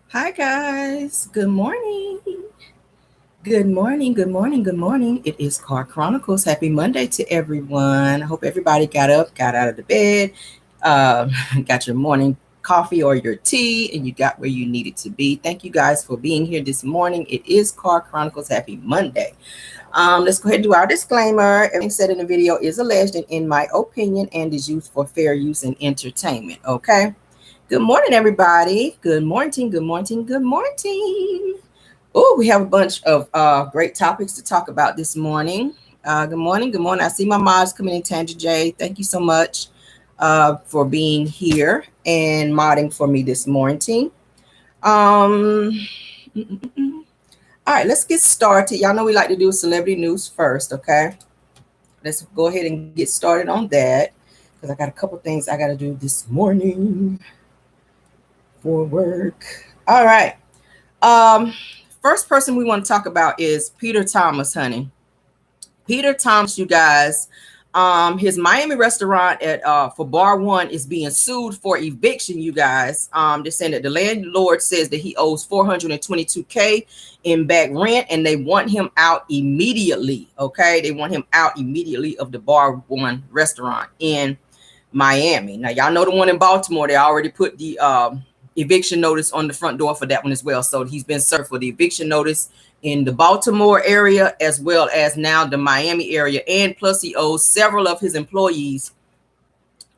Hi guys. Good morning. Good morning. Good morning. Good morning. It is Car Chronicles. Happy Monday to everyone. I hope everybody got up, got out of the bed, um, got your morning coffee or your tea, and you got where you needed to be. Thank you guys for being here this morning. It is Car Chronicles. Happy Monday. Let's go ahead and do our disclaimer. Everything said in the video is alleged and, in my opinion, and is used for fair use and entertainment. Okay. Good morning, everybody. Good morning. Good morning. Good morning. Oh, we have a bunch of great topics to talk about this morning. Good morning. Good morning. I see my mods coming in, Tanja J. Thank you so much for being here and modding for me this morning. Um, all right, let's get started. Y'all know we like to do celebrity news first, okay? Let's go ahead and get started on that because I got a couple things I got to do this morning for work. All right. Um, First person we want to talk about is Peter Thomas, honey. Peter Thomas, you guys. His Miami restaurant at for Bar One is being sued for eviction, you guys. They're saying that the landlord says that he owes $422K in back rent, and they want him out immediately. Okay, they want him out immediately of the Bar One restaurant in Miami. Now, y'all know the one in Baltimore. They already put the eviction notice on the front door for that one as well. So he's been served for the eviction notice in the Baltimore area as well as now the Miami area. And plus he owes several of his employees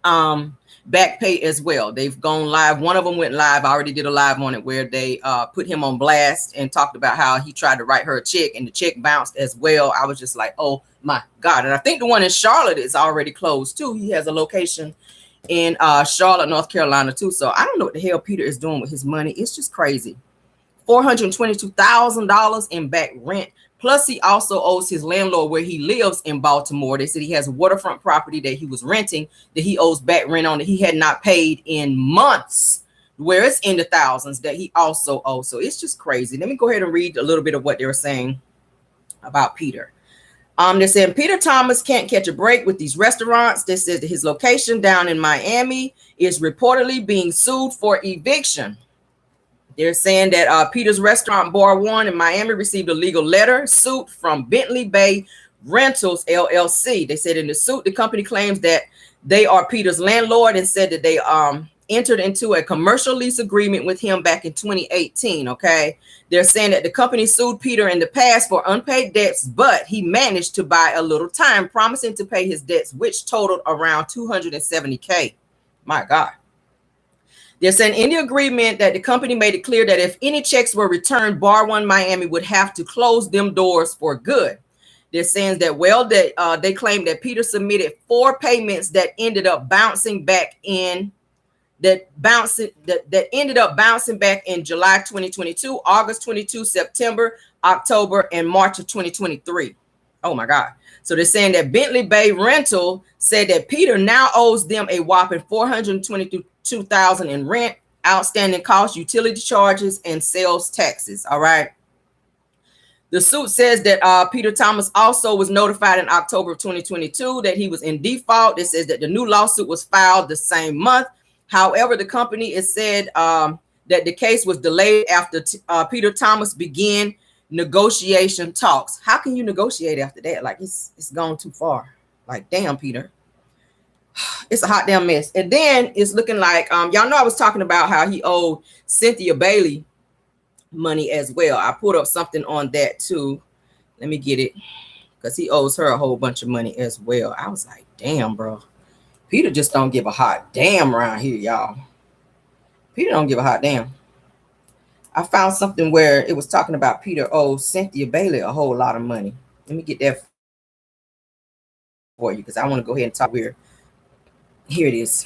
back pay as well. They've gone live. One of them went live. I already did a live on it where they put him on blast and talked about how he tried to write her a check and the check bounced as well. I was just like, oh my God. And I think the one in Charlotte is already closed too. He has a location in Charlotte, North Carolina too. So I don't know what the hell Peter is doing with his money. It's just crazy. $422,000 in back rent. Plus he also owes his landlord where he lives in Baltimore. They said he has a waterfront property that he was renting that he owes back rent on that he had not paid in months, where it's in the thousands that he also owes. So it's just crazy. Let me go ahead and read a little bit of what they were saying about Peter. They're saying Peter Thomas can't catch a break with these restaurants. They said that his location down in Miami is reportedly being sued for eviction. They're saying that Peter's restaurant Bar One in Miami received a legal letter suit from Bentley Bay Rentals LLC. They said in the suit, the company claims that they are Peter's landlord and said that they entered into a commercial lease agreement with him back in 2018. Okay, they're saying that the company sued Peter in the past for unpaid debts, but he managed to buy a little time, promising to pay his debts, which totaled around $270K. My God. They're saying in the agreement that the company made it clear that if any checks were returned, Bar One Miami would have to close them doors for good. They're saying that, well, they claim that Peter submitted 4 payments that ended up bouncing back in that ended up bouncing back in July 2022, August 22, September, October, and March of 2023. Oh my God. So they're saying that Bentley Bay Rental said that Peter now owes them a whopping $422,000 in rent, outstanding costs, utility charges, and sales taxes. All right. The suit says that Peter Thomas also was notified in October of 2022 that he was in default. It says that the new lawsuit was filed the same month. However, the company has said that the case was delayed after Peter Thomas began negotiation talks. How can you negotiate after that? Like it's gone too far. Like, damn, Peter. It's a hot damn mess. And then it's looking like y'all know I was talking about how he owed Cynthia Bailey money as well. I put up something on that too. Let me get it because he owes her a whole bunch of money as well. I was like, damn, bro. Peter just don't give a hot damn around here, y'all. Peter don't give a hot damn. I found something where it was talking about Peter owes Cynthia Bailey a whole lot of money. Let me get that for you because I want to go ahead and talk weird. Here it is.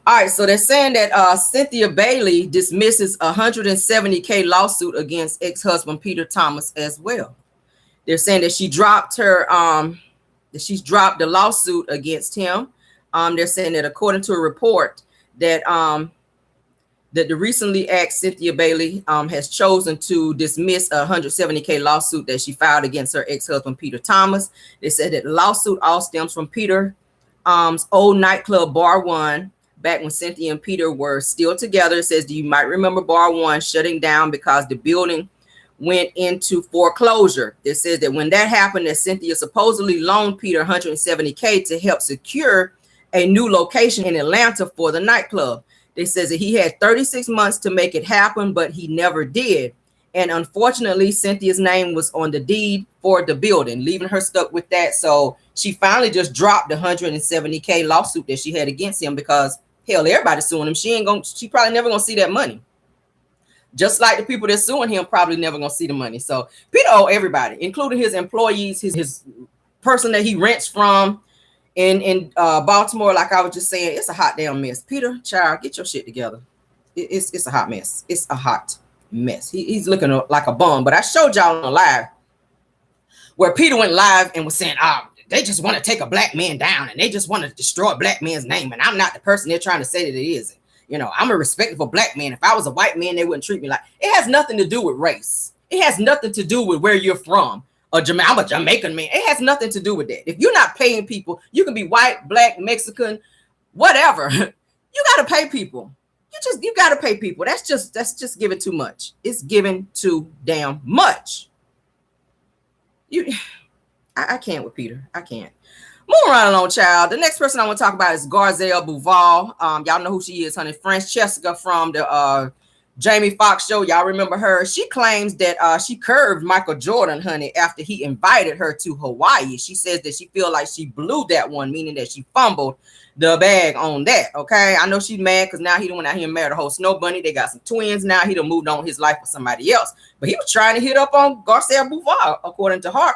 All right, so they're saying that Cynthia Bailey dismisses a $170K lawsuit against ex-husband Peter Thomas as well. They're saying that she dropped her that she's dropped the lawsuit against him. They're saying that according to a report that that the recently axed Cynthia Bailey has chosen to dismiss a $170K lawsuit that she filed against her ex-husband Peter Thomas. They said that the lawsuit all stems from Peter's old nightclub Bar One back when Cynthia and Peter were still together. It says, you might remember Bar 1 shutting down because the building went into foreclosure. It says that when that happened, that Cynthia supposedly loaned Peter $170K to help secure a new location in Atlanta for the nightclub. They says that he had 36 months to make it happen, but he never did. And unfortunately, Cynthia's name was on the deed for the building, leaving her stuck with that. So she finally just dropped the $170K lawsuit that she had against him because, hell, everybody's suing him. She probably never gonna see that money. Just like the people that's suing him probably never gonna see the money. So Peter owe everybody, including his employees, his person that he rents from in Baltimore. Like I was just saying, it's a hot damn mess. Peter, child, get your shit together. It's a hot mess. It's a hot mess. He's looking like a bum. But I showed y'all on the live where Peter went live and was saying, they just want to take a black man down and they just want to destroy a black man's name. And I'm not the person they're trying to say that it isn't. You know, I'm a respectful black man. If I was a white man, they wouldn't treat me like. It has nothing to do with race. It has nothing to do with where you're from. I'm a Jamaican man. It has nothing to do with that. If you're not paying people, you can be white, black, Mexican, whatever. You got to pay people. You got to pay people. That's just giving too much. It's giving too damn much. I can't with Peter. I can't. Moving right along, child. The next person I want to talk about is Garcelle Bouval. Y'all know who she is, honey. Francesca from the Jamie Foxx show. Y'all remember her. She claims that she curved Michael Jordan, honey, after he invited her to Hawaii. She says that she feel like she blew that one, meaning that she fumbled the bag on that. Okay, I know she's mad because now he done went out here and married a whole snow bunny. They got some twins now. He done moved on his life with somebody else, but he was trying to hit up on Garcelle Bouval, according to her.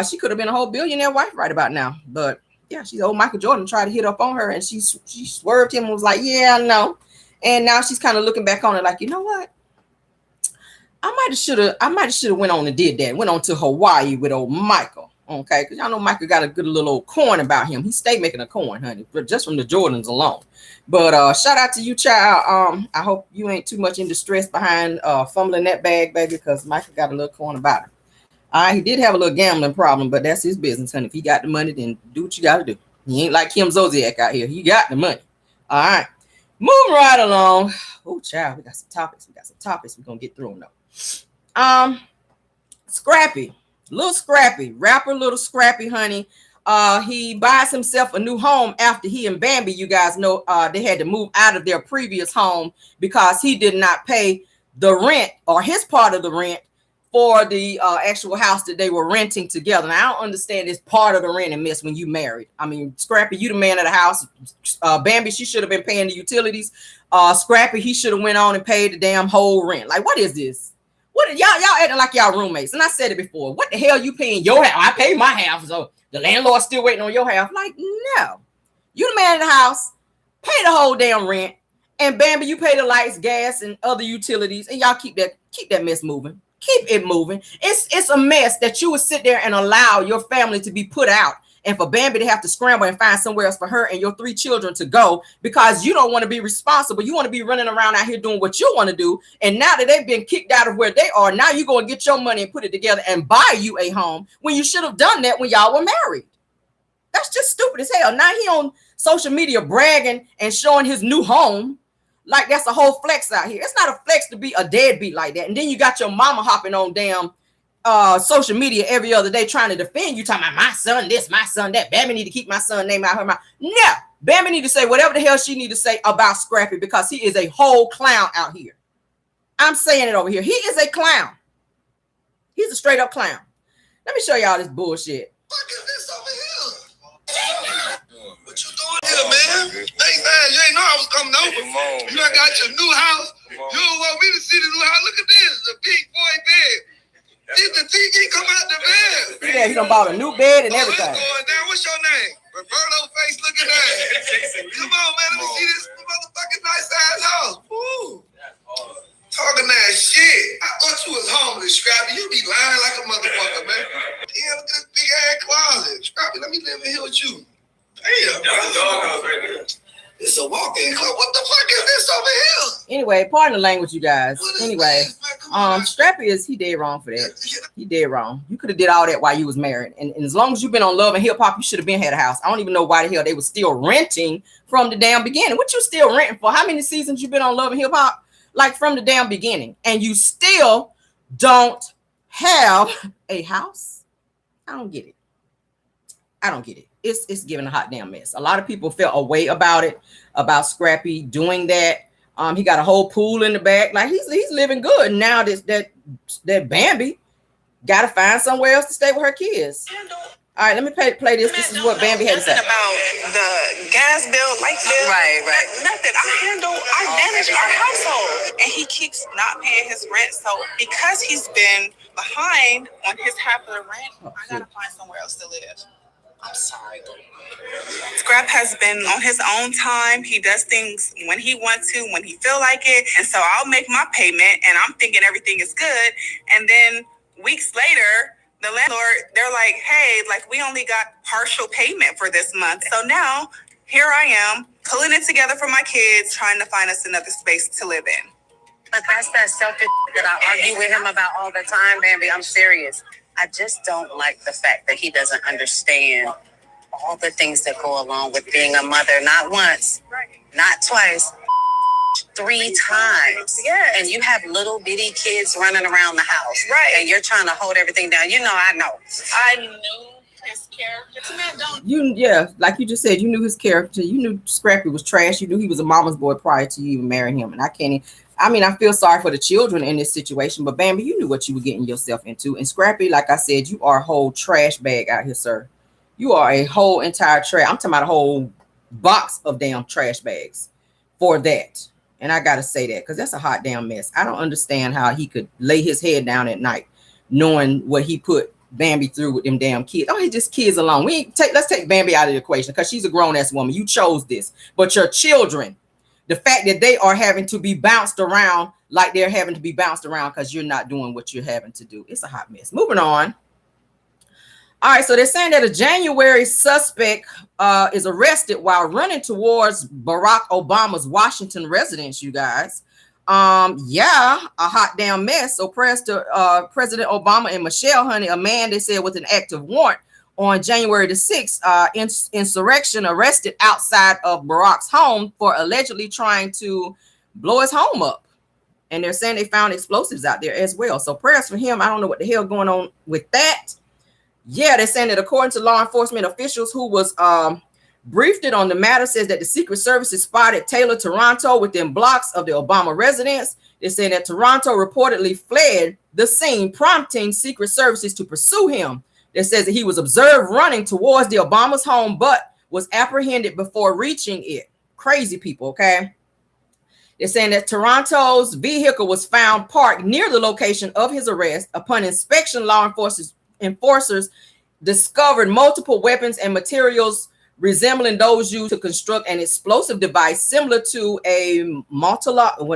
She could have been a whole billionaire wife right about now, but yeah, she's old Michael Jordan tried to hit up on her, and she swerved him and was like, "Yeah, no." And now she's kind of looking back on it like, you know what? I might have should have went on and did that. Went on to Hawaii with old Michael. Okay, because y'all know Michael got a good little old coin about him. He stayed making a coin, honey, but just from the Jordans alone. But shout out to you, child. I hope you ain't too much in distress behind fumbling that bag, baby, because Michael got a little coin about him. He did have a little gambling problem, but that's his business, honey. If he got the money, then do what you got to do. He ain't like Kim Zolciak out here. He got the money. All right. Moving right along. Oh, child, we got some topics. We're going to get through them, though. Scrappy. Little Scrappy. Rapper Little Scrappy, honey. He buys himself a new home after he and Bambi, you guys know, they had to move out of their previous home because he did not pay the rent or his part of the rent for the actual house that they were renting together. Now, I don't understand this part of the rent and miss when you married. I mean, Scrappy, you the man of the house. Bambi, she should have been paying the utilities. Scrappy, he should have went on and paid the damn whole rent. Like, what is this? What y'all acting like y'all roommates? And I said it before. What the hell you paying your half? I pay my half, so the landlord's still waiting on your half. Like, no. You the man of the house. Pay the whole damn rent. And Bambi, you pay the lights, gas, and other utilities. And y'all keep that mess moving. Keep it moving. It's a mess that you would sit there and allow your family to be put out and for Bambi to have to scramble and find somewhere else for her and your 3 children to go because you don't want to be responsible. You want to be running around out here doing what you want to do. And now that they've been kicked out of where they are, now you're going to get your money and put it together and buy you a home when you should have done that when y'all were married. That's just stupid as hell. Now he on social media bragging and showing his new home. Like that's a whole flex out here. It's not a flex to be a deadbeat like that. And then you got your mama hopping on damn social media every other day trying to defend you, talking about my son this, my son that. Bambi need to keep my son's name out of her mouth. No, Bambi need to say whatever the hell she need to say about Scrappy because he is a whole clown out here. I'm saying it over here. He is a clown. He's a straight up clown. Let me show y'all this bullshit. What is this over here? What you doing here, man? Thanks, man. You ain't know I was coming over. You done got your new house. You don't want me to see the new house. Look at this. The big boy bed. Did the TV come out the bed? See that? He done bought a new bed and everything. It's going down. What's your name? Roberto face looking at. Come on, man. Let me see this motherfucking nice ass house. Woo. Talking that shit. I thought you was homeless, Scrappy. You be lying like a motherfucker, man. Damn, look at this big ass closet. Scrappy, let me live in here with you. Damn, it's a walk-in club. What the fuck is this over here? Anyway, pardon the language, you guys. Anyway, Strappy he dead wrong for that. He dead wrong. You could have did all that while you was married. And as long as you've been on Love and Hip Hop, you should have been had a house. I don't even know why the hell they were still renting from the damn beginning. What you still renting for? How many seasons you been on Love and Hip Hop? Like from the damn beginning. And you still don't have a house? I don't get it. I don't get it. It's giving a hot damn mess. A lot of people felt a way about it, about Scrappy doing that. He got a whole pool in the back. Like he's living good. Now that Bambi got to find somewhere else to stay with her kids. All right, let me play this. This is what Bambi had to say about the gas bill, light bill. Right. Nothing. I manage our household, and he keeps not paying his rent. So because he's been behind on his half of the rent, I gotta find somewhere else to live. I'm sorry. Scrap has been on his own time. He does things when he wants to, when he feel like it. And so I'll make my payment and I'm thinking everything is good. And then weeks later, the landlord, they're like, hey, like we only got partial payment for this month. So now here I am pulling it together for my kids, trying to find us another space to live in. But that's that selfish that I argue with him about all the time, Bambi. I'm serious. I just don't like the fact that he doesn't understand all the things that go along with being a mother. Not once, not twice, 3 times. Yes. And you have little bitty kids running around the house. Right. And you're trying to hold everything down. I know. I knew his character. Yeah, like you just said, you knew his character. You knew Scrappy was trash. You knew he was a mama's boy prior to you even marrying him. And I feel sorry for the children in this situation, but Bambi, you knew what you were getting yourself into. And Scrappy, like I said, you are a whole trash bag out here, sir. You are a whole entire trash. I'm talking about a whole box of damn trash bags for that. And I got to say that because that's a hot damn mess. I don't understand how he could lay his head down at night knowing what he put Bambi through with them damn kids. Oh, he just kids alone. Let's take Bambi out of the equation because she's a grown-ass woman. You chose this. But your children, the fact that they are having to be bounced around like they're having to be bounced around because you're not doing what you're having to do. It's a hot mess. Moving on. All right, so they're saying that a January suspect is arrested while running towards Barack Obama's Washington residence, you guys. A hot damn mess. So President Obama and Michelle, honey, a man, they said, with an active warrant on January the 6th, insurrection arrested outside of Barack's home for allegedly trying to blow his home up. And they're saying they found explosives out there as well. So prayers for him. I don't know what the hell going on with that. Yeah, they're saying that according to law enforcement officials who was briefed on the matter, says that the Secret Service spotted Taylor Toronto within blocks of the Obama residence. They're saying that Toronto reportedly fled the scene, prompting Secret Services to pursue him. That says that he was observed running towards the Obama's home, but was apprehended before reaching it. Crazy people, okay? They're saying that Toronto's vehicle was found parked near the location of his arrest. Upon inspection, law enforcers discovered multiple weapons and materials resembling those used to construct an explosive device similar to a Molotov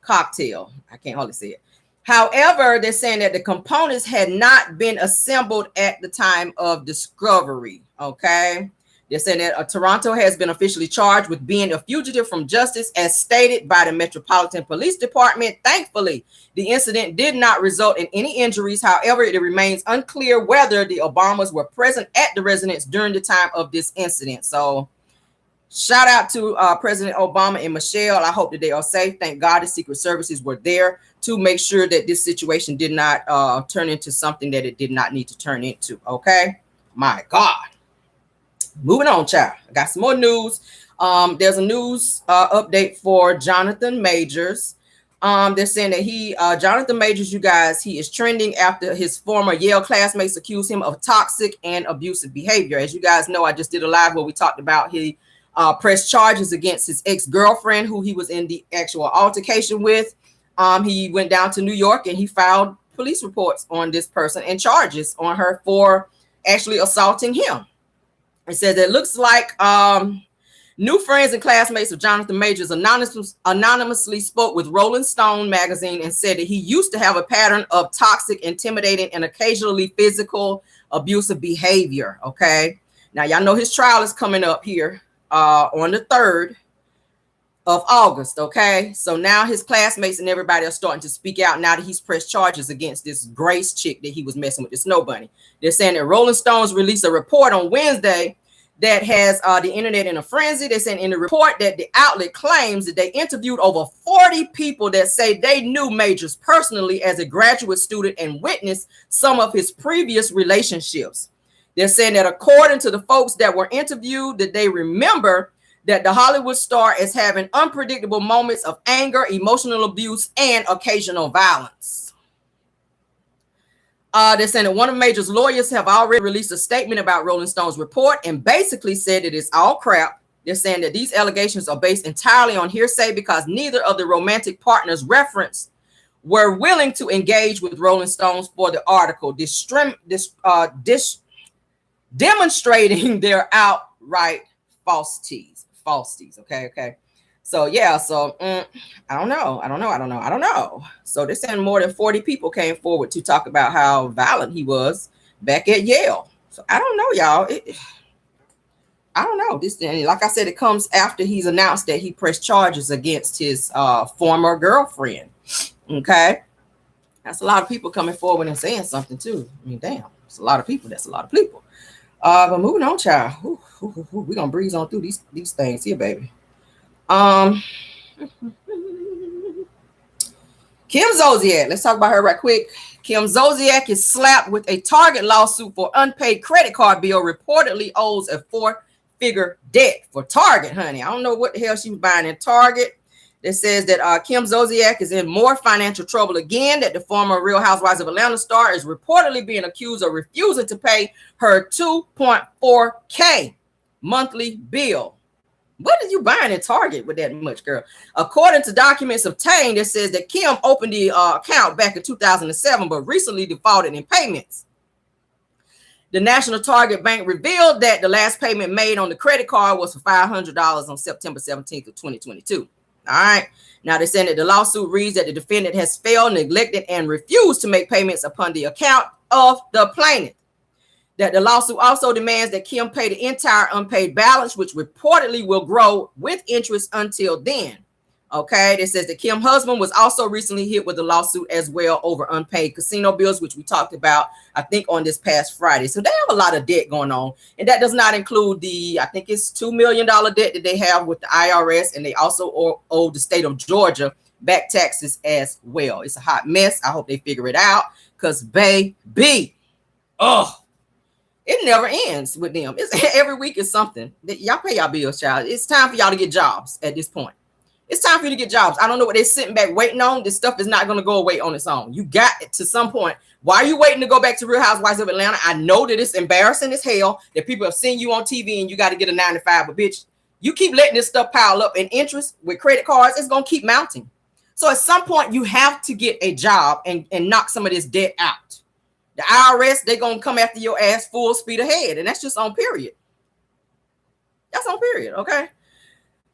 cocktail. I can't hardly say it. However, they're saying that the components had not been assembled at the time of discovery. Okay. They're saying that Toronto has been officially charged with being a fugitive from justice, as stated by the Metropolitan Police Department. Thankfully, the incident did not result in any injuries. However, it remains unclear whether the Obamas were present at the residence during the time of this incident. So shout out to President Obama and Michelle. I hope that they are safe. Thank God the Secret Services were there to make sure that this situation did not turn into something that it did not need to turn into. Okay. My God. Moving on, child. I got some more news. There's a news update for Jonathan Majors. They're saying that Jonathan Majors, you guys, he is trending after his former Yale classmates accuse him of toxic and abusive behavior. As you guys know, I just did a live where we talked about he pressed charges against his ex-girlfriend who he was in the actual altercation with. He went down to New York and he filed police reports on this person and charges on her for actually assaulting him. It says it looks like new friends and classmates of Jonathan Majors anonymously spoke with Rolling Stone magazine and said that he used to have a pattern of toxic, intimidating, and occasionally physical abusive behavior. Okay. Now, y'all know his trial is coming up here on the 3rd. of August. Okay, so now his classmates and everybody are starting to speak out now that he's pressed charges against this Grace chick that he was messing with, the Snow Bunny. They're saying that Rolling Stones released a report on Wednesday that has the internet in a frenzy. They're saying in the report that the outlet claims that they interviewed over 40 people that say they knew Majors personally as a graduate student and witnessed some of his previous relationships. They're saying that according to the folks that were interviewed, that they remember that the Hollywood star is having unpredictable moments of anger, emotional abuse, and occasional violence. They're saying that one of Major's lawyers have already released a statement about Rolling Stone's report and basically said that it's all crap. They're saying that these allegations are based entirely on hearsay because neither of the romantic partners referenced were willing to engage with Rolling Stones for the article, demonstrating their outright falsities. Okay. So yeah, so I don't know. So they're saying more than 40 people came forward to talk about how violent he was back at Yale. So I don't know, y'all. I don't know. This, like I said, it comes after he's announced that he pressed charges against his former girlfriend. Okay, that's a lot of people coming forward and saying something too. I mean, damn, it's a lot of people. That's a lot of people. But moving on, child. We're gonna breeze on through these things here, baby. Kim Zolciak. Let's talk about her right quick. Kim Zolciak is slapped with a Target lawsuit for unpaid credit card bill. Reportedly owes a 4-figure debt for Target, honey. I don't know what the hell she was buying at Target. That says that Kim Zolciak is in more financial trouble again, that the former Real Housewives of Atlanta star is reportedly being accused of refusing to pay her $2.4K monthly bill. What are you buying at Target with that much, girl? According to documents obtained, it says that Kim opened the account back in 2007, but recently defaulted in payments. The National Target Bank revealed that the last payment made on the credit card was for $500 on September 17th of 2022. All right. Now they're saying that the lawsuit reads that the defendant has failed, neglected, and refused to make payments upon the account of the plaintiff. That the lawsuit also demands that Kim pay the entire unpaid balance, which reportedly will grow with interest until then. Okay. It says that Kim's husband was also recently hit with a lawsuit as well over unpaid casino bills, which we talked about, I think, on this past Friday. So they have a lot of debt going on. And that does not include the, I think it's $2 million debt that they have with the IRS. And they also owe the state of Georgia back taxes as well. It's a hot mess. I hope they figure it out because, baby, it never ends with them. It's every week is something. Y'all pay y'all bills, child. It's time for y'all to get jobs at this point. It's time for you to get jobs. I don't know what they're sitting back waiting on. This stuff is not going to go away on its own. You got it to some point. Why are you waiting to go back to Real Housewives of Atlanta? I know that it's embarrassing as hell that people have seen you on TV and you got to get a 9 to 5. But bitch, you keep letting this stuff pile up, and interest with credit cards, it's going to keep mounting. So at some point you have to get a job and knock some of this debt out. The IRS, they're going to come after your ass full speed ahead. And that's just on period. That's on period. Okay.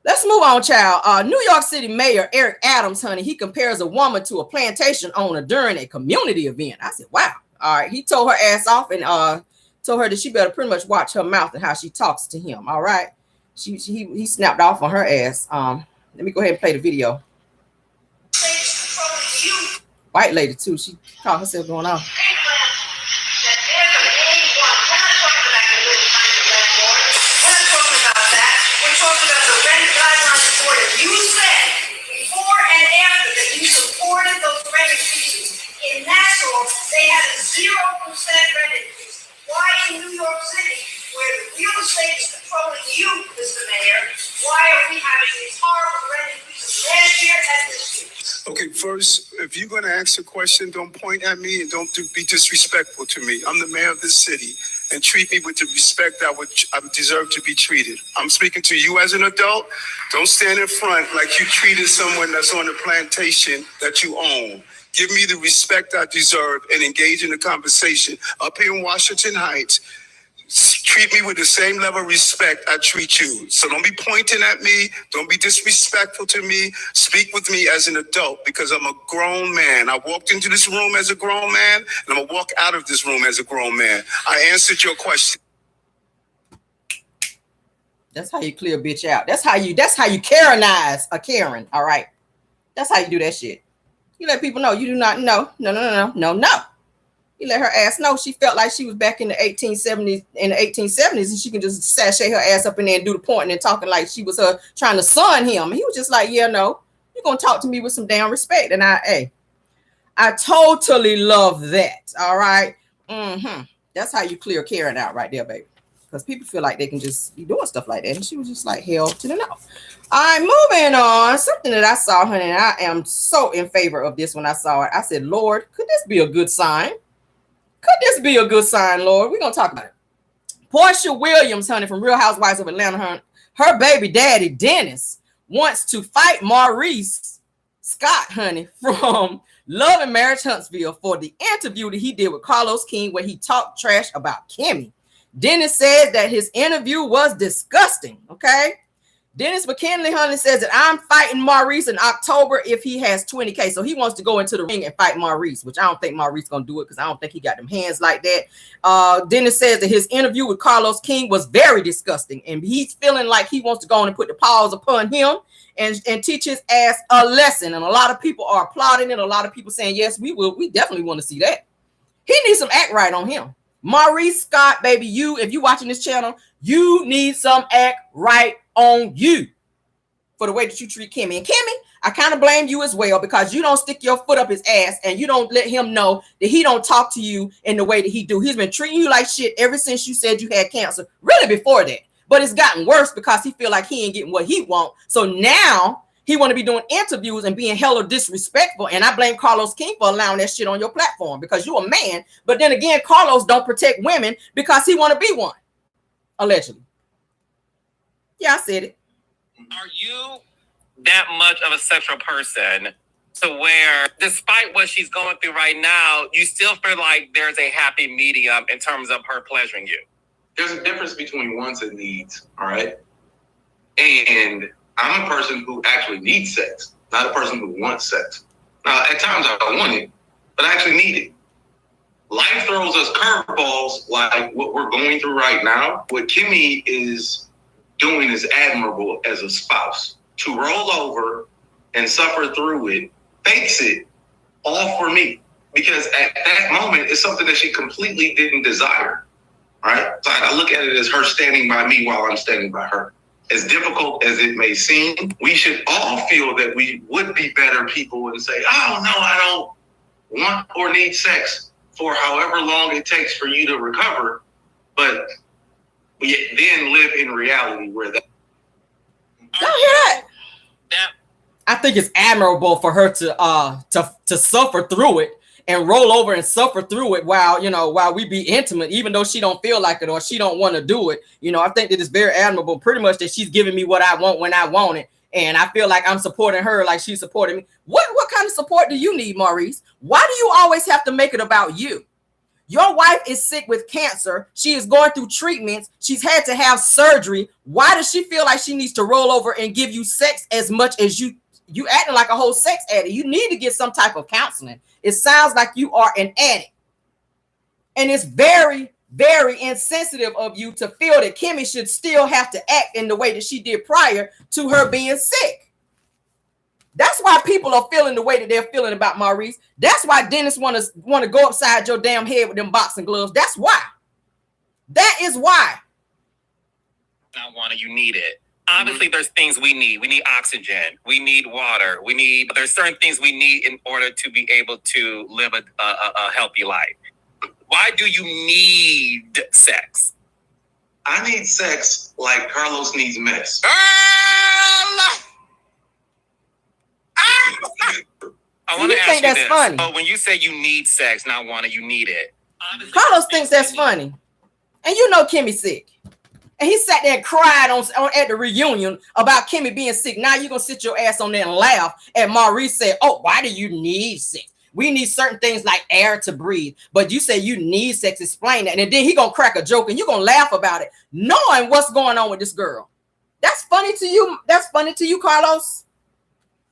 Let's move on, child. New York City Mayor Eric Adams, honey, he compares a woman to a plantation owner during a community event. I said, wow. All right. He told her ass off and told her that she better pretty much watch her mouth and how she talks to him. All right. He snapped off on her ass. Let me go ahead and play the video. White lady, too. She caught herself going on. You said before and after that you supported those rent increases. In Nassau, they had a 0% rent increase. Why in New York City, where the real estate is controlling you, Mr. Mayor, why are we having these horrible rent increases last year and this year? Okay, first, if you're going to ask a question, don't point at me and don't be disrespectful to me. I'm the mayor of this city, and treat me with the respect I deserve to be treated. I'm speaking to you as an adult. Don't stand in front like you treated someone that's on a plantation that you own. Give me the respect I deserve and engage in the conversation. Up here in Washington Heights, treat me with the same level of respect I treat you. So don't be pointing at me. Don't be disrespectful to me. Speak with me as an adult because I'm a grown man. I walked into this room as a grown man, and I'm going to walk out of this room as a grown man. I answered your question. That's how you clear a bitch out. That's how you Karenize a Karen. All right. That's how you do that shit. You let people know you do not know. No. You let her ass know she felt like she was back in the 1870s, and she can just sashay her ass up in there and do the pointing and talking like she was her trying to son him. And he was just like, yeah, no, you're gonna talk to me with some damn respect. And I totally love that. All right. That's how you clear Karen out right there, baby. Because people feel like they can just be doing stuff like that. And she was just like, hell to the no. All right, moving on. Something that I saw, honey, and I am so in favor of this when I saw it. I said, Lord, could this be a good sign? Could this be a good sign, Lord? We're going to talk about it. Portia Williams, honey, from Real Housewives of Atlanta, honey, her baby daddy, Dennis, wants to fight Maurice Scott, honey, from Love and Marriage Huntsville for the interview that he did with Carlos King where he talked trash about Kimmy. Dennis said that his interview was disgusting, okay? Dennis McKinley, honey, says that I'm fighting Maurice in October if he has 20K. So he wants to go into the ring and fight Maurice, which I don't think Maurice going to do it because I don't think he got them hands like that. Dennis says that his interview with Carlos King was very disgusting, and he's feeling like he wants to go on and put the paws upon him and teach his ass a lesson. And a lot of people are applauding it. A lot of people saying, yes, we will. We definitely want to see that. He needs some act right on him. Maurice Scott, baby, if you watching this channel, you need some act right on you for the way that you treat Kimmy. And Kimmy, I kind of blame you as well because you don't stick your foot up his ass and you don't let him know that he don't talk to you in the way that he do. He's been treating you like shit ever since you said you had cancer, really before that. But it's gotten worse because he feel like he ain't getting what he want. So now he want to be doing interviews and being hella disrespectful. And I blame Carlos King for allowing that shit on your platform because you're a man. But then again, Carlos don't protect women because he want to be one. Allegedly. Yeah, I said it. Are you that much of a sexual person to where, despite what she's going through right now, you still feel like there's a happy medium in terms of her pleasuring you? There's a difference between wants and needs, all right? And I'm a person who actually needs sex, not a person who wants sex. Now, at times I want it, but I actually need it. Life throws us curveballs like what we're going through right now. What Kimmy is doing is admirable as a spouse. To roll over and suffer through it, face it, all for me. Because at that moment, it's something that she completely didn't desire, right? So I look at it as her standing by me while I'm standing by her. As difficult as it may seem, we should all feel that we would be better people and say, oh, no, I don't want or need sex for however long it takes for you to recover. But we then live in reality where that. Don't hear that. I think it's admirable for her to suffer through it and roll over and suffer through it while we be intimate, even though she don't feel like it or she don't want to do it. I think that it's very admirable, pretty much that she's giving me what I want when I want it. And I feel like I'm supporting her like she's supporting me. What kind of support do you need, Maurice? Why do you always have to make it about you? Your wife is sick with cancer. She is going through treatments. She's had to have surgery. Why does she feel like she needs to roll over and give you sex as much as you acting like a whole sex addict? You need to get some type of counseling. It sounds like you are an addict. And it's very, very insensitive of you to feel that Kimmy should still have to act in the way that she did prior to her being sick. That's why people are feeling the way that they're feeling about Maurice. That's why Dennis want to go upside your damn head with them boxing gloves. That's why. That is why. I want it. You need it. Obviously, there's things we need. We need oxygen. We need water. There's certain things we need in order to be able to live a healthy life. Why do you need sex? I need sex like Carlos needs mess. I want to ask you that's this. funny? So when you say you need sex, not want it, you need it. Obviously, Carlos thinks that's funny. And Kimmy's sick. And he sat there and cried at the reunion about Kimmy being sick. Now you're going to sit your ass on there and laugh. And Maurice said, oh, why do you need sex? We need certain things like air to breathe. But you say you need sex. Explain that. And then he going to crack a joke and you're going to laugh about it, knowing what's going on with this girl. That's funny to you. That's funny to you, Carlos.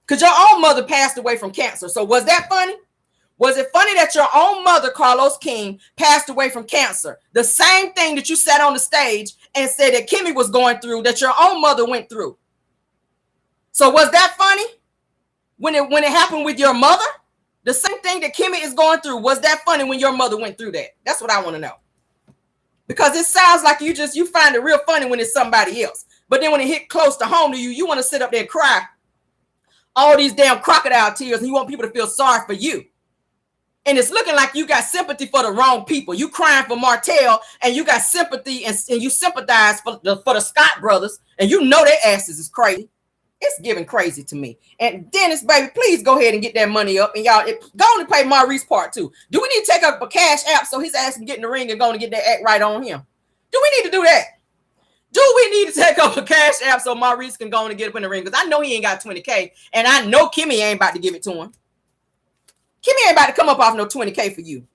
Because your own mother passed away from cancer. So was that funny? Was it funny that your own mother, Carlos King, passed away from cancer? The same thing that you sat on the stage and said that Kimmy was going through, that your own mother went through. So was that funny when it happened with your mother? The same thing that Kimmy is going through, was that funny when your mother went through that? That's what I want to know. Because it sounds like you find it real funny when it's somebody else. But then when it hit close to home to you, you want to sit up there and cry all these damn crocodile tears, and you want people to feel sorry for you. And it's looking like you got sympathy for the wrong people. You crying for Martell, and you got sympathy and you sympathize for the Scott brothers, and you know their asses is crazy. It's giving crazy to me. And Dennis, baby, please go ahead and get that money up. And y'all, go on and pay Maurice part 2. Do we need to take up a Cash App so his ass can get in the ring and go and get that act right on him? Do we need to do that? Do we need to take up a Cash App so Maurice can go on and get up in the ring? Because I know he ain't got 20K, and I know Kimmy ain't about to give it to him. Kimmy ain't about to come up off no 20K for you.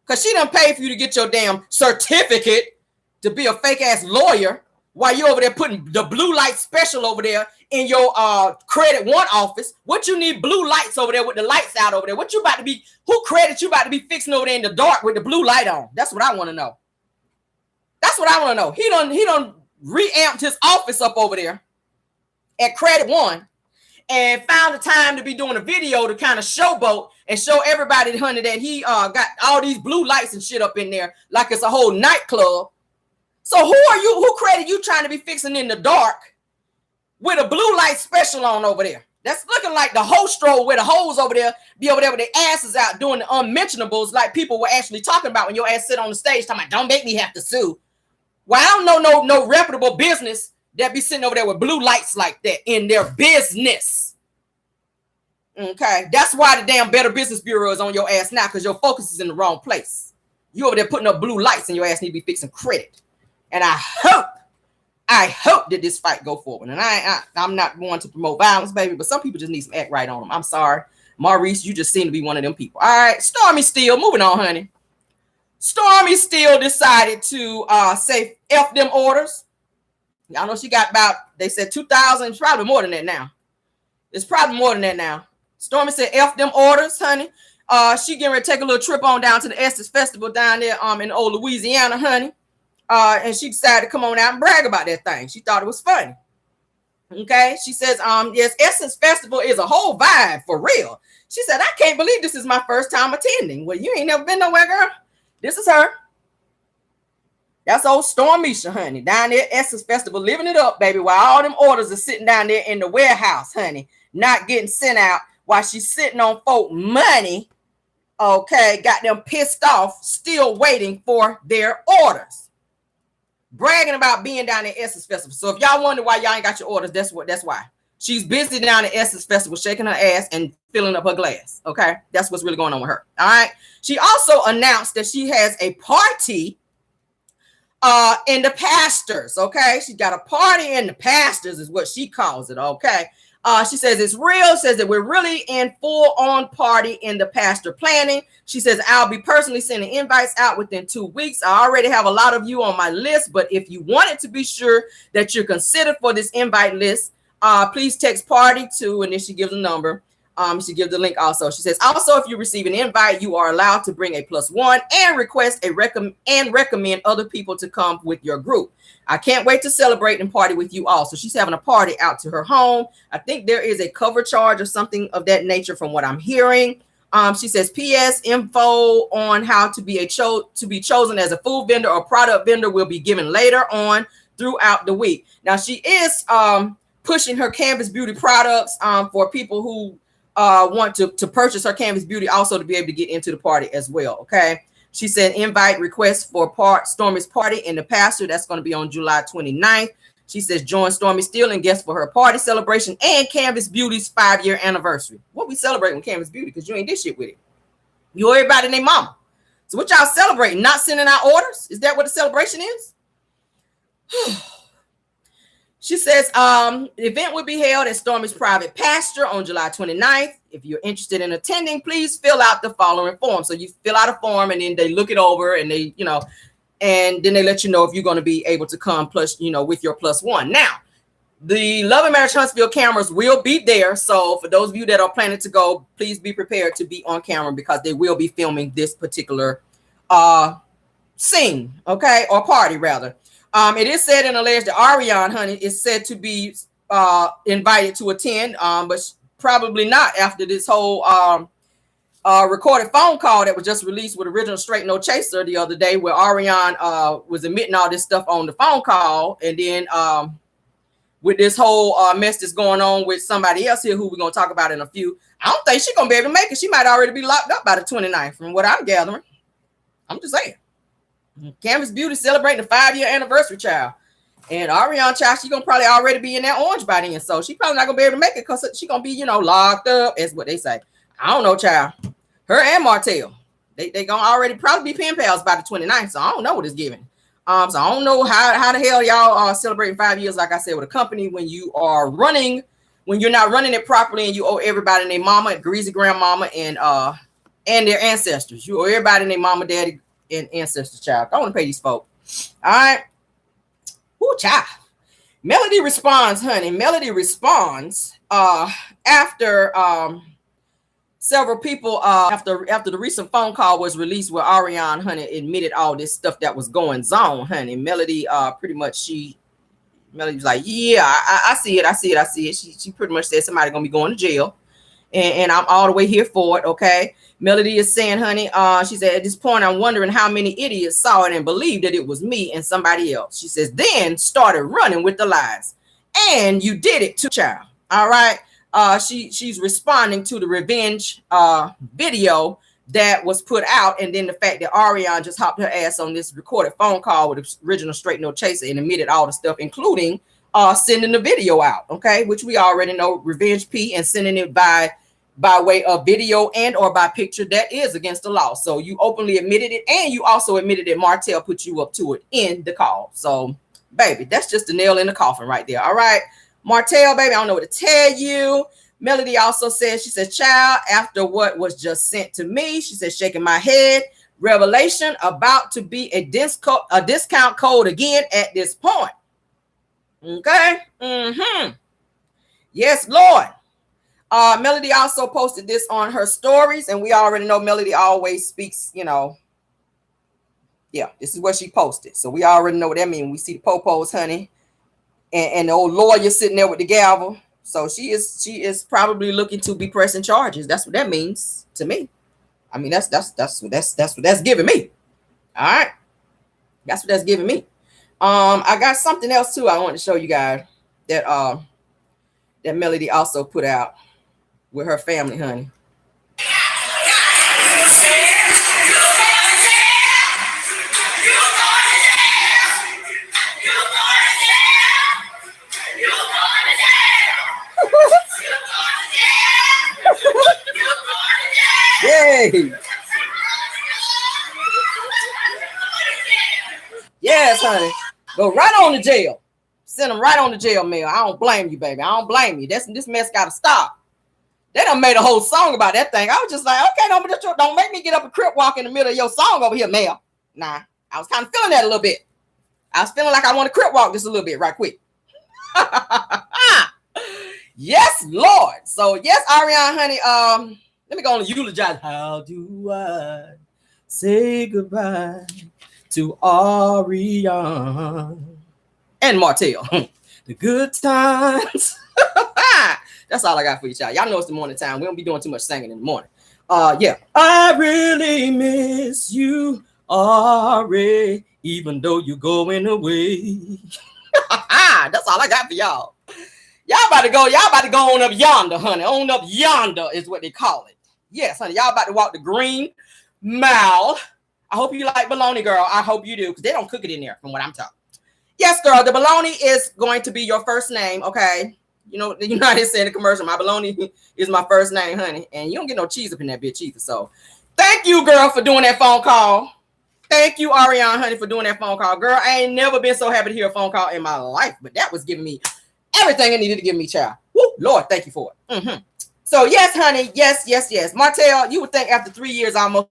Because she done paid for you to get your damn certificate to be a fake ass lawyer while you over there putting the blue light special over there in your Credit One office. What you need blue lights over there with the lights out over there? What you about to be, who credit you about to be fixing over there in the dark with the blue light on? That's what I want to know. That's what I want to know. He done reamped his office up over there at Credit One and found the time to be doing a video to kind of showboat and show everybody, honey, that he got all these blue lights and shit up in there like it's a whole nightclub. So who are you? Who credit you trying to be fixing in the dark with a blue light special on over there? That's looking like the host stroll where the hoes over there be over there with their asses out doing the unmentionables like people were actually talking about when your ass sit on the stage talking about, don't make me have to sue. Well, I don't know no reputable business that be sitting over there with blue lights like that in their business. Okay, that's why the damn Better Business Bureau is on your ass now, because your focus is in the wrong place. You over there putting up blue lights and your ass need to be fixing credit. And I hope that this fight go forward. And I'm not going to promote violence, baby, but some people just need some act right on them. I'm sorry. Maurice, you just seem to be one of them people. All right, Stormy Steele, moving on, honey. Stormy Steele decided to say F them orders. Y'all know she got about, they said 2,000. It's probably more than that now. It's probably more than that now. Stormy said F them orders, honey. She getting ready to take a little trip on down to the Estes Festival down there in old Louisiana, honey. And she decided to come on out and brag about that thing. She thought it was funny. Okay. She says, yes, Essence Festival is a whole vibe for real. She said, I can't believe this is my first time attending. Well, you ain't never been nowhere, girl. This is her. That's old Stormisha, honey, down there at Essence Festival, living it up, baby, while all them orders are sitting down there in the warehouse, honey, not getting sent out while she's sitting on folk money. Okay. Got them pissed off, still waiting for their orders. Bragging about being down at Essence Festival. So if y'all wonder why y'all ain't got your orders, that's why. She's busy down at Essence Festival, shaking her ass and filling up her glass. Okay. That's what's really going on with her. All right. She also announced that she has a party in the pastors. Okay. She got a party in the pastors is what she calls it. Okay. She says it's real, says that we're really in full on party in the pastor planning. She says, I'll be personally sending invites out within 2 weeks. I already have a lot of you on my list, but if you wanted to be sure that you're considered for this invite list, please text party to, and then she gives a number. She gives the link also. She says, also, if you receive an invite, you are allowed to bring a +1 and request recommend other people to come with your group. I can't wait to celebrate and party with you all. So she's having a party out to her home. I think there is a cover charge or something of that nature from what I'm hearing. She says, P.S. info on how to be chosen as a food vendor or product vendor will be given later on throughout the week. Now she is pushing her Canvas Beauty products for people who want to purchase her Canvas Beauty also to be able to get into the party as well. Okay. She said invite request for Stormy's party in the pastor. That's going to be on July 29th. She says join Stormy Steele and guest for her party celebration and Canvas Beauty's 5-year anniversary. What we celebrating with Canvas Beauty? Because you ain't this shit with it. You everybody and their mama. So what y'all celebrating? Not sending out orders? Is that what the celebration is? She says the event will be held at Stormy's private pasture on July 29th. If you're interested in attending, please fill out the following form. So you fill out a form and then they look it over and they, and then they let you know if you're going to be able to come plus, with your +1. Now, The Love and Marriage Huntsville cameras will be there. So for those of you that are planning to go, please be prepared to be on camera because they will be filming this particular scene, okay, or party rather. It is said and alleged that Arionne, honey, is said to be invited to attend, but probably not after this whole recorded phone call that was just released with Original Straight No Chaser the other day, where Arionne was admitting all this stuff on the phone call, and then with this whole mess that's going on with somebody else here who we're going to talk about in a few. I don't think she's going to be able to make it. She might already be locked up by the 29th from what I'm gathering. I'm just saying. Canvas Beauty celebrating the 5-year anniversary, child. And Arionne, child, she's going to probably already be in that orange by then. So she probably not going to be able to make it because she's going to be, locked up. That's what they say. I don't know, child. Her and Martell. They going to already probably be pen pals by the 29th. So I don't know what it's giving. So I don't know how the hell y'all are celebrating 5 years, like I said, with a company when you are running, when you're not running it properly, and you owe everybody and their mama, greasy grandmama, and their ancestors. You owe everybody and their mama, daddy, and ancestors, child. I want to pay these folks. All right. Woo, child. Melody responds, honey. Melody responds after several people after the recent phone call was released where Arionne, honey, admitted all this stuff that was going on, honey. Melody pretty much Melody was like, yeah, I see it. She pretty much said somebody gonna be going to jail, and I'm all the way here for it. Okay. Melody is saying, honey, she said, at this point, I'm wondering how many idiots saw it and believed that it was me and somebody else. She says, then started running with the lies. And you did it too, child. All right. She's responding to the revenge video that was put out, and then the fact that Arionne just hopped her ass on this recorded phone call with the Original Straight No Chaser and admitted all the stuff, including sending the video out, okay, which we already know, revenge P, and sending it by way of video and or by picture. That is against the law. So you openly admitted it, and you also admitted that Martell put you up to it in the call. So baby, that's just the nail in the coffin right there. All right, Martell, baby, I don't know what to tell you. Melody also says, she says, child, after what was just sent to me, she says, shaking my head, revelation about to be a discount code again at this point. Okay. Yes, Lord. Melody also posted this on her stories, and we already know Melody always speaks, Yeah, this is what she posted. So we already know what that means. We see the popos, honey, and the old lawyer sitting there with the gavel. So she is probably looking to be pressing charges. That's what that means to me. I mean, that's what that's giving me. All right. That's what that's giving me. I got something else too I want to show you guys that that Melody also put out with her family, honey. Yay! Yes, honey. Go right on to jail. Send them right on the jail mail. I don't blame you, baby. I don't blame you. This mess got to stop. They done made a whole song about that thing. I was just like, okay, don't make me get up a crip walk in the middle of your song over here, Mel. Nah, I was kind of feeling that a little bit. I was feeling like I want to crip walk just a little bit right quick. Yes, Lord. So, yes, Arionne, honey, let me go and eulogize. How do I say goodbye to Arionne and Martell? The good times. That's all I got for you, child. Y'all know it's the morning time. We don't be doing too much singing in the morning. Yeah. I really miss you, Ari, even though you're going away. That's all I got for y'all. Y'all about to go on up yonder, honey. On up yonder is what they call it. Yes, honey. Y'all about to walk the green mile. I hope you like bologna, girl. I hope you do, because they don't cook it in there from what I'm talking. Yes, girl. The bologna is going to be your first name, okay? You know how they say in the commercial, my bologna is my first name, honey. And you don't get no cheese up in that bitch either. So thank you, girl, for doing that phone call. Thank you, Arionne, honey, for doing that phone call. Girl, I ain't never been so happy to hear a phone call in my life, but that was giving me everything it needed to give me, child. Woo, Lord, thank you for it. So, yes, honey. Yes. Martell, you would think after 3 years almost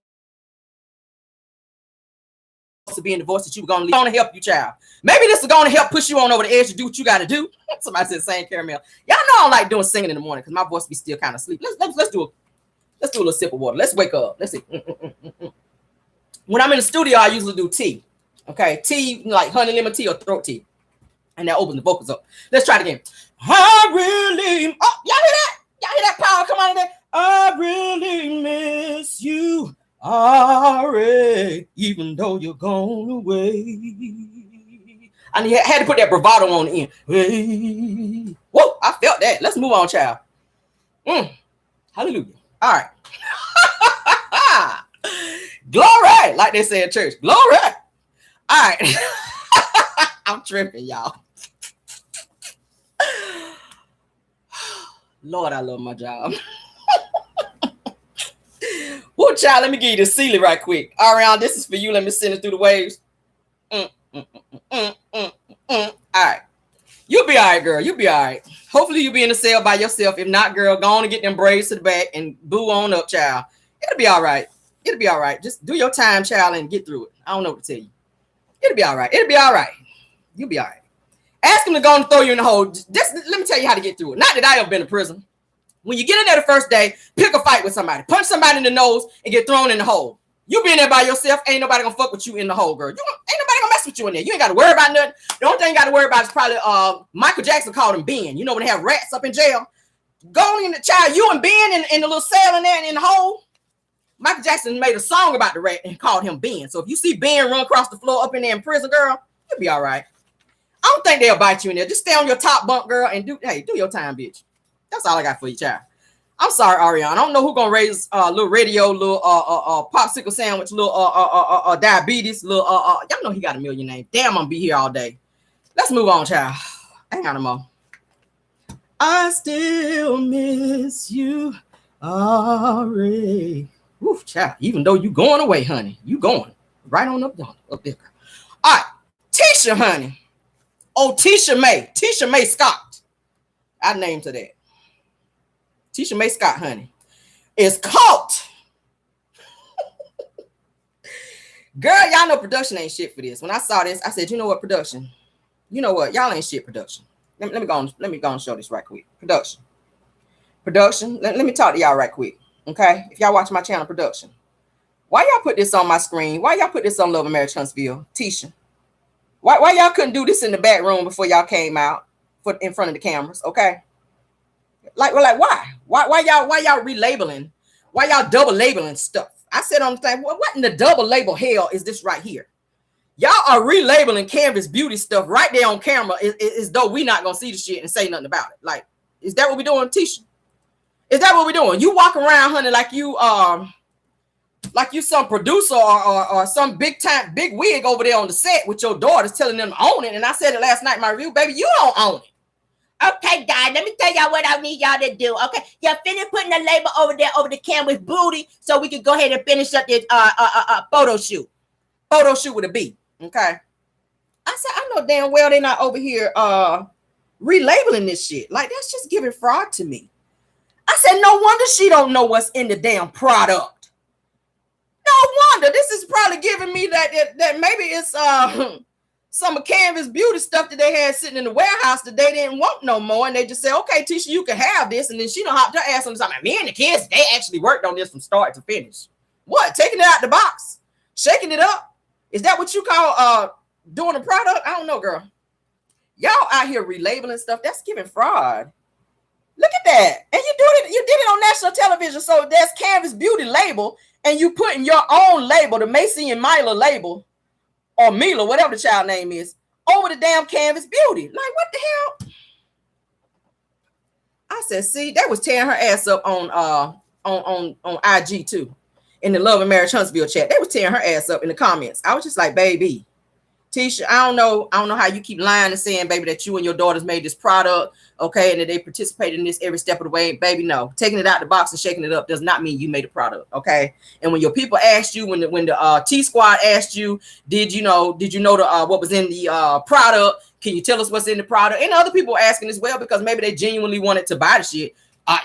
to be in divorce that you were going to help you, child. Maybe this is going to help push you on over the edge to do what you got to do. Somebody said saying caramel. Y'all know I don't like doing singing in the morning because my voice be still kind of sleepy. Let's do a little sip of water. Let's wake up. Let's see. When I'm in the studio, I usually do tea. Okay, tea like honey lemon tea or throat tea, and that opens the vocals up. Let's try it again. I really, y'all hear that? Y'all hear that power come out of there? I really miss you, Ari, even though you're gone away. I had to put that bravado on the end. Hey. Whoa, I felt that. Let's move on, child. Hallelujah. All right. Glory, like they say in church. Glory. All right. I'm tripping, y'all. Lord, I love my job. Whoa, child, let me give you the Sealy right quick. Arionne, this is for you. Let me send it through the waves. All right. You'll be all right, girl. You'll be all right. Hopefully you'll be in the cell by yourself. If not, girl, go on and get them braids to the back and boo on up, child. It'll be all right. It'll be all right. Just do your time, child, and get through it. I don't know what to tell you. It'll be all right. It'll be all right. You'll be all right. Ask him to go and throw you in the hole. Let me tell you how to get through it. Not that I ever been in prison. When you get in there the first day, pick a fight with somebody. Punch somebody in the nose and get thrown in the hole. You be in there by yourself. Ain't nobody gonna fuck with you in the hole, girl. Ain't nobody gonna mess with you in there. You ain't got to worry about nothing. The only thing you got to worry about is probably Michael Jackson called him Ben. You know when they have rats up in jail. Go in the child. You and Ben in the little cell in there in the hole. Michael Jackson made a song about the rat and called him Ben. So if you see Ben run across the floor up in there in prison, girl, you'll be all right. I don't think they'll bite you in there. Just stay on your top bunk, girl, and do your time, bitch. That's all I got for you, child. I'm sorry, Arionne. I don't know who gonna raise little radio, little popsicle sandwich, little diabetes, little y'all know he got a million names. Damn, I'm gonna be here all day. Let's move on, child. Hang on a moment. I still miss you, Ari. Woof, child. Even though you going away, honey, you going right on up there. All right, Tisha, honey. Oh, Tisha May Scott. I named her that. Tisha May Scott, honey, is caught. Girl, y'all know production ain't shit for this. When I saw this, I said, you know what, production? You know what? Y'all ain't shit, production. Let me go and show this right quick. Production. Let me talk to y'all right quick. Okay? If y'all watch my channel, production. Why y'all put this on my screen? Why y'all put this on Love and Marriage Huntsville? Tisha. Why y'all couldn't do this in the back room before y'all came out in front of the cameras? Okay? Like why? Why y'all relabeling? Why y'all double labeling stuff? I said on the thing, what in the double label hell is this right here? Y'all are relabeling Canvas Beauty stuff right there on camera as though we not gonna see the shit and say nothing about it. Like, is that what we doing, Tisha? Is that what we doing? You walk around, honey, like you some producer or some big wig over there on the set with your daughters telling them to own it. And I said it last night in my review, baby, you don't own it. Okay, guys, let me tell y'all what I need y'all to do. Okay, y'all finish putting the label over there over the Canvas Booty so we can go ahead and finish up this photo shoot. Photo shoot with a B. Okay. I said, I know damn well they're not over here relabeling this shit. Like, that's just giving fraud to me. I said, no wonder she don't know what's in the damn product. No wonder. This is probably giving me that maybe it's some of Canvas Beauty stuff that they had sitting in the warehouse that they didn't want no more. And they just said, okay, Tisha, you can have this. And then she done hopped her ass on something. Me and the kids, they actually worked on this from start to finish. What? Taking it out the box? Shaking it up? Is that what you call doing a product? I don't know, girl. Y'all out here relabeling stuff. That's giving fraud. Look at that. And you did it on national television. So there's Canvas Beauty label, and you putting your own label, the Macy and Mila label, or Mila, whatever the child name is, over the damn Canvas Beauty. Like, what the hell? I said, see, that was tearing her ass up on IG too. In the Love and Marriage Huntsville chat. They was tearing her ass up in the comments. I was just like, baby, Tisha, I don't know how you keep lying and saying, baby, that you and your daughters made this product, okay, and that they participated in this every step of the way. Baby, no. Taking it out the box and shaking it up does not mean you made a product, okay? And when your people asked you, when the T Squad asked you, did you know what was in the product? Can you tell us what's in the product? And other people asking as well because maybe they genuinely wanted to buy the shit.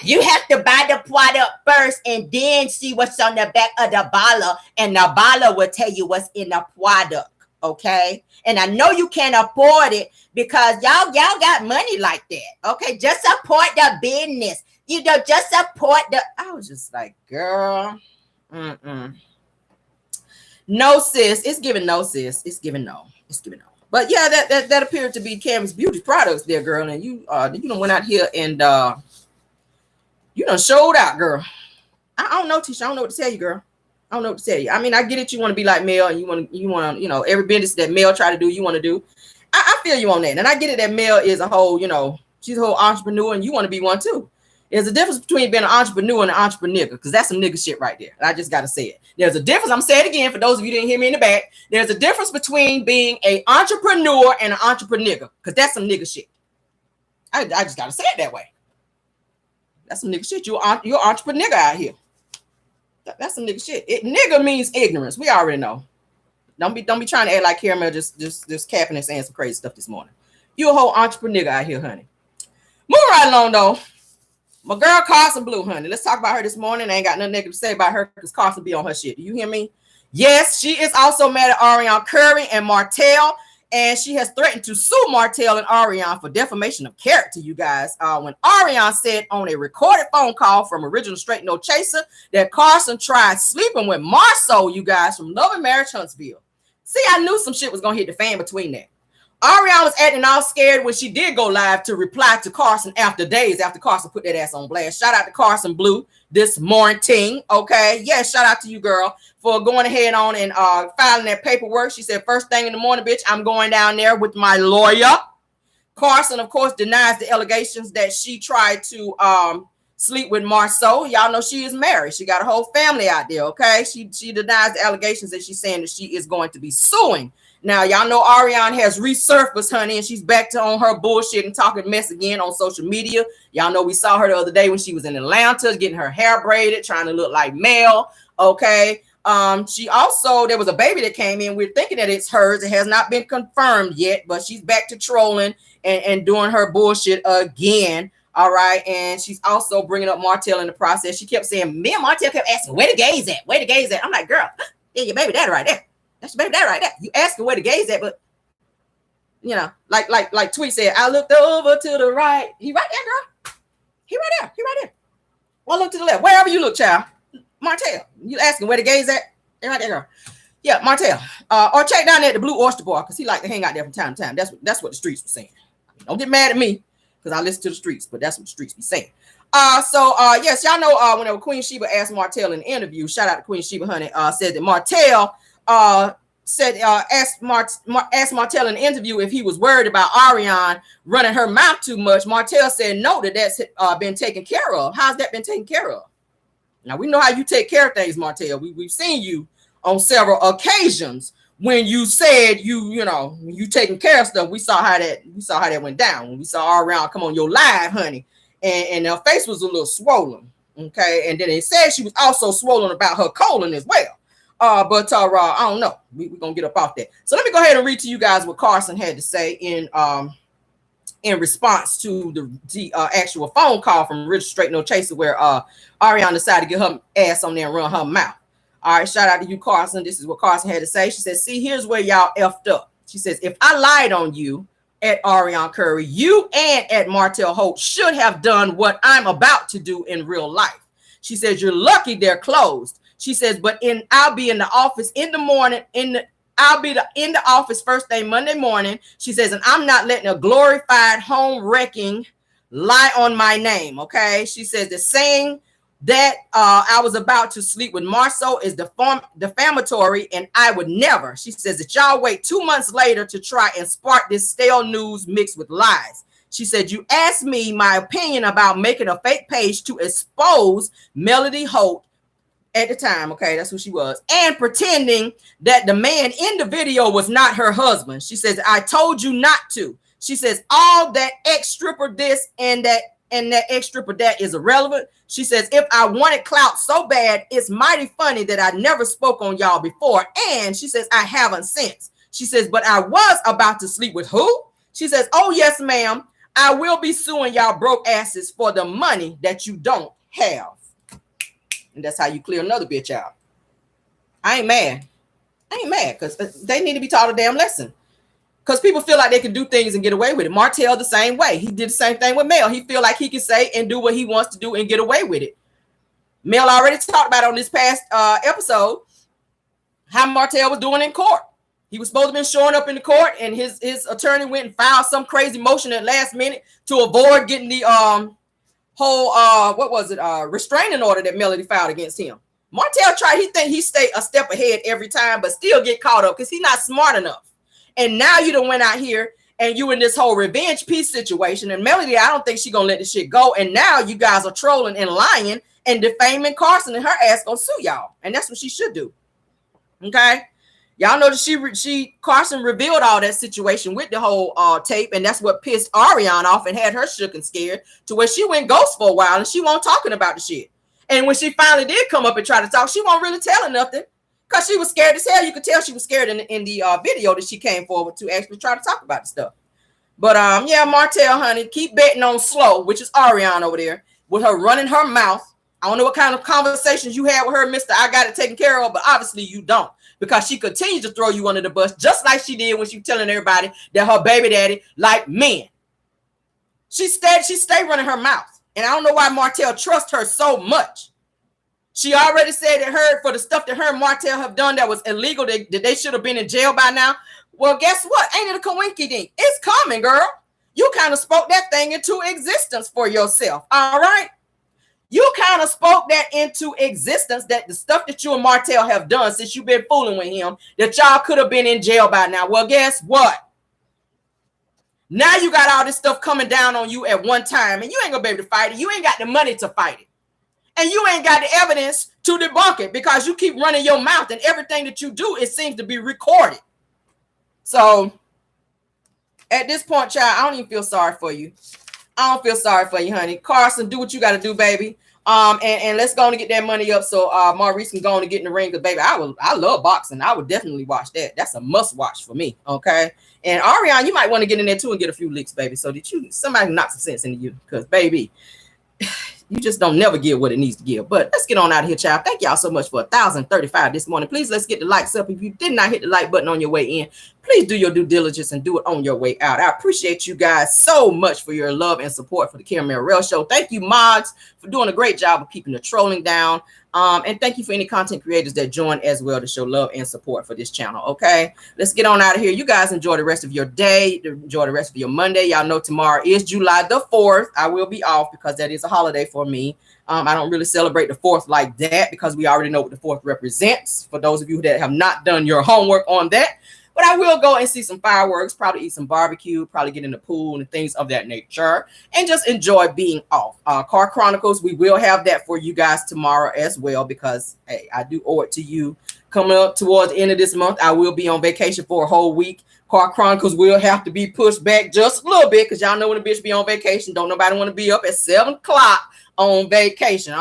You have to buy the product first and then see what's on the back of the bottle, and the bottle will tell you what's in the product. okay? And I know you can't afford it because y'all got money like that, okay? Just support the business. You know, just support the. I was just like, girl, no, sis. It's giving no, sis. It's giving no. It's giving no. But yeah, that appeared to be Cam's beauty products there, girl. And you done went out here and you done showed out, girl. I don't know, Tisha. I don't know what to tell you, girl. I don't know what to tell you. I mean, I get it. You want to be like Mel, and you want to, you know, every business that Mel try to do, you want to do. I feel you on that, and I get it that Mel is a whole, you know, she's a whole entrepreneur, and you want to be one too. There's a difference between being an entrepreneur and an entrepreneur, because that's some nigga shit right there. And I just got to say it. There's a difference. I'm saying it again for those of you who didn't hear me in the back. There's a difference between being an entrepreneur and an entrepreneur, because that's some nigga shit. I just got to say it that way. That's some nigga shit. You're entrepreneur out here. That's some nigga shit. Nigga means ignorance. We already know. Don't be trying to act like Caramel just capping and saying some crazy stuff this morning. You a whole entrepreneur out here, honey. Move right along though. My girl Carson Blue, honey. Let's talk about her this morning. I ain't got nothing negative to say about her because Carson be on her shit. Do you hear me? Yes, she is also mad at Arionne Curry and Martell, and she has threatened to sue Martell and Arionne for defamation of character, you guys. When Arionne said on a recorded phone call from Original Straight No Chaser that Carson tried sleeping with Marceau, you guys, from Love and Marriage Huntsville. See, I knew some shit was going to hit the fan between that. Arionne was acting all scared when she did go live to reply to Carson days after Carson put that ass on blast. Shout out to Carson Blue this morning, okay? Yeah, shout out to you, girl, for going ahead on and filing that paperwork. She said, first thing in the morning, bitch, I'm going down there with my lawyer. Carson, of course, denies the allegations that she tried to sleep with Marceau. Y'all know she is married. She got a whole family out there, okay? She denies the allegations and she's saying that she is going to be suing. Now, y'all know Arionne has resurfaced, honey, and she's back to on her bullshit and talking mess again on social media. Y'all know we saw her the other day when she was in Atlanta getting her hair braided, trying to look like Mel, okay? She also, there was a baby that came in. We're thinking that it's hers. It has not been confirmed yet, but she's back to trolling and doing her bullshit again, all right? And she's also bringing up Martell in the process. She kept saying, me and Martell kept asking, where the gays at? Where the gays at? I'm like, girl, yeah, your baby daddy right there. That's your baby daddy right there. You asking where the gays at, but you know, like Tweet said, I looked over to the right. He right there, girl. He right there. He right there. Well, look to the left. Wherever you look, child. Martell. You asking where the gays at? They right there, girl. Yeah, Martell. Or check down there at the Blue Oyster Bar, because he like to hang out there from time to time. That's what the streets were saying. Don't get mad at me, because I listen to the streets, but that's what the streets be saying. Yes, y'all know whenever Queen Sheba asked Martell in an interview, shout out to Queen Sheba, honey, said that Martell asked Martell in an interview if he was worried about Arionne running her mouth too much. Martell said no, that's been taken care of. How's that been taken care of? Now we know how you take care of things, Martell. We've seen you on several occasions when you said you know you taking care of stuff. We saw how that went down when we saw Arionne come on your live, honey, and her face was a little swollen. Okay, and then it said she was also swollen about her colon as well. But I don't know. We're gonna get up off that. So let me go ahead and read to you guys what Carson had to say in response to the actual phone call from Rich Straight No Chaser, where Arionne decided to get her ass on there and run her mouth. All right, shout out to you, Carson. This is what Carson had to say. She said, see, here's where y'all effed up. She says, if I lied on you at Arionne Curry, you and at Martell Holt should have done what I'm about to do in real life. She says, you're lucky they're closed. She says, but I'll be in the office in the morning. I'll be in the office first thing Monday morning. She says, and I'm not letting a glorified home wrecking lie on my name. Okay. She says the saying that I was about to sleep with Marceau is defamatory, and I would never. She says that y'all wait 2 months later to try and spark this stale news mixed with lies. She said, you asked me my opinion about making a fake page to expose Melody Holt at the time, okay, that's who she was, and pretending that the man in the video was not her husband. She says, I told you not to. She says, all that ex-stripper this and that ex-stripper that is irrelevant. She says, if I wanted clout so bad, it's mighty funny that I never spoke on y'all before. And she says, I haven't since. She says, but I was about to sleep with who? She says, oh, yes, ma'am. I will be suing y'all broke asses for the money that you don't have. And that's how you clear another bitch out. I ain't mad. I ain't mad because they need to be taught a damn lesson. Because people feel like they can do things and get away with it. Martell the same way. He did the same thing with Mel. He feel like he can say and do what he wants to do and get away with it. Mel already talked about on this past episode how Martell was doing in court. He was supposed to be showing up in the court, and his attorney went and filed some crazy motion at last minute to avoid getting the whole restraining order that Melody filed against him. Martell tried. He think he stay a step ahead every time, but still get caught up because he's not smart enough. And now you done went out here and you in this whole revenge piece situation. And Melody, I don't think she gonna let this shit go. And now you guys are trolling and lying and defaming Carson, and her ass gonna sue y'all. And that's what she should do. Okay, y'all know that Carson revealed all that situation with the whole tape, and that's what pissed Arionne off and had her shook and scared to where she went ghost for a while and she wasn't talking about the shit. And when she finally did come up and try to talk, she wasn't really telling nothing. Because she was scared as hell. You could tell she was scared in the video that she came forward to actually try to talk about the stuff. But yeah, Martell, honey, keep betting on slow, which is Arionne over there, with her running her mouth. I don't know what kind of conversations you had with her, Mr. I got it taken care of, but obviously you don't. Because she continues to throw you under the bus, just like she did when she was telling everybody that her baby daddy liked men. She stayed running her mouth. And I don't know why Martell trusts her so much. She already said that for the stuff that her and Martell have done that was illegal, that they should have been in jail by now. Well, guess what? Ain't it a coinky dink? It's coming, girl. You kind of spoke that thing into existence for yourself. All right. You kind of spoke that into existence, that the stuff that you and Martell have done since you've been fooling with him, that y'all could have been in jail by now. Well, guess what? Now you got all this stuff coming down on you at one time, and you ain't gonna be able to fight it. You ain't got the money to fight it. And you ain't got the evidence to debunk it because you keep running your mouth, and everything that you do, it seems to be recorded. So at this point, child, I don't even feel sorry for you. I don't feel sorry for you, honey. Carson, do what you got to do, baby. And let's go and get that money up so Maurice can go and get in the ring. Because, baby, I love boxing. I would definitely watch that. That's a must watch for me. Okay. And Arionne, you might want to get in there too and get a few licks, baby. So that somebody knock some sense into you. Because, baby, you just don't never give what it needs to give. But let's get on out of here, child. Thank y'all so much for 1,035 this morning. Please, let's get the likes up. If you did not hit the like button on your way in, please do your due diligence and do it on your way out. I appreciate you guys so much for your love and support for the Caramel Rell Show. Thank you, mods, for doing a great job of keeping the trolling down. And thank you for any content creators that join as well to show love and support for this channel. Okay, let's get on out of here. You guys enjoy the rest of your day. Enjoy the rest of your Monday. Y'all know tomorrow is July the 4th. I will be off because that is a holiday for me. I don't really celebrate the 4th like that because we already know what the 4th represents. For those of you that have not done your homework on that. But I will go and see some fireworks, probably eat some barbecue, probably get in the pool and things of that nature, and just enjoy being off. Car Chronicles, we will have that for you guys tomorrow as well because, hey, I do owe it to you. Coming up towards the end of this month, I will be on vacation for a whole week. Car Chronicles will have to be pushed back just a little bit because y'all know when a bitch be on vacation, don't nobody want to be up at 7 o'clock on vacation.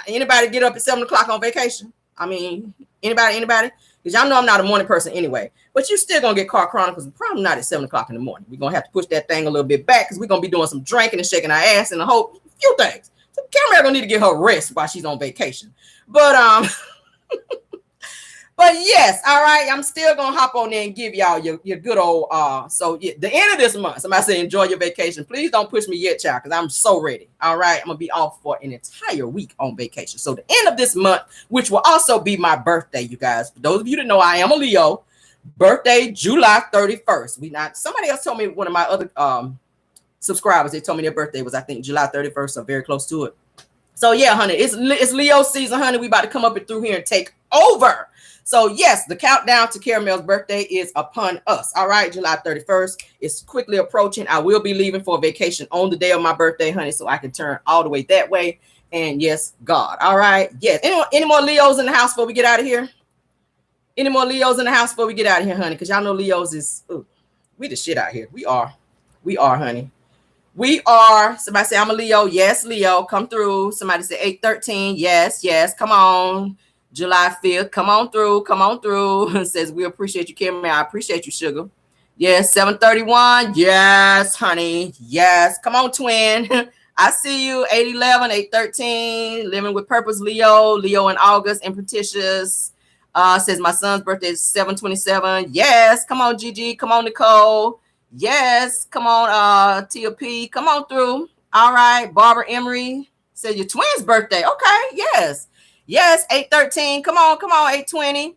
Anybody get up at 7 o'clock on vacation? I mean, anybody? Because y'all know I'm not a morning person anyway. But you're still going to get Car Chronicles, probably not at 7 o'clock in the morning. We're going to have to push that thing a little bit back because we're going to be doing some drinking and shaking our ass and a whole few things. So Caramel going to need to get her rest while she's on vacation. But but yes, all right, I'm still going to hop on there and give y'all your good old, so yeah, the end of this month, somebody say enjoy your vacation. Please don't push me yet, child, because I'm so ready. All right, I'm going to be off for an entire week on vacation. So the end of this month, which will also be my birthday, you guys. For those of you that know, I am a Leo. Birthday, July 31st. Somebody else told me, one of my other subscribers, they told me their birthday was, I think, July 31st, so very close to it. So yeah, honey, it's Leo season, honey. We about to come up and through here and take over. So yes, the countdown to Caramel's birthday is upon us. All right, July 31st is quickly approaching. I will be leaving for a vacation on the day of my birthday, honey, so I can turn all the way that way. And yes, God. All right. Yes. Any more Leos in the house before we get out of here? Any more Leos in the house before we get out of here, honey? Because y'all know Leos is, we the shit out here. We are, honey. We are. Somebody say, I'm a Leo. Yes, Leo. Come through. Somebody say 813. Yes. Come on. July 5th. Come on through. It says, we appreciate you, Caramel. I appreciate you, sugar. Yes, 731. Yes, honey. Yes. Come on, twin. I see you. 811, 813. Living with Purpose, Leo in August, and Impetitious. Says my son's birthday is 7/27. Yes, come on, Gigi. Come on, Nicole. Yes, come on, Tia P. Come on through. All right, Barbara Emery said your twin's birthday. Okay, yes. Yes, 8/13. Come on, 8/20.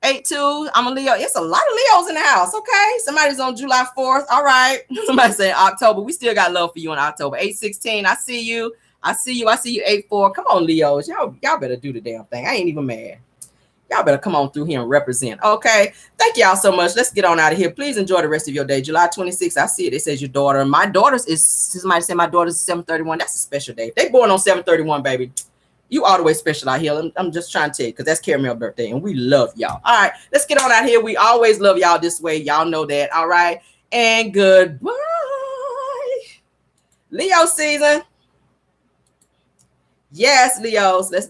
8/2. I'm a Leo. It's a lot of Leos in the house. Okay. Somebody's on July 4th. All right. Somebody said October. We still got love for you in October. 8/16. I see you. 8/4. Come on, Leos. Y'all better do the damn thing. I ain't even mad. Y'all better come on through here and represent. Okay. Thank y'all so much. Let's get on out of here. Please enjoy the rest of your day. July 26th. I see it. It says your daughter. My daughter's is, somebody said my daughter's 7/31. That's a special day. If they born on 7/31, baby, you all the way special out here. I'm just trying to tell you, because that's Caramel's birthday, and we love y'all. All right. Let's get on out here. We always love y'all this way. Y'all know that. All right. And goodbye. Leo season. Yes, Leos. Let's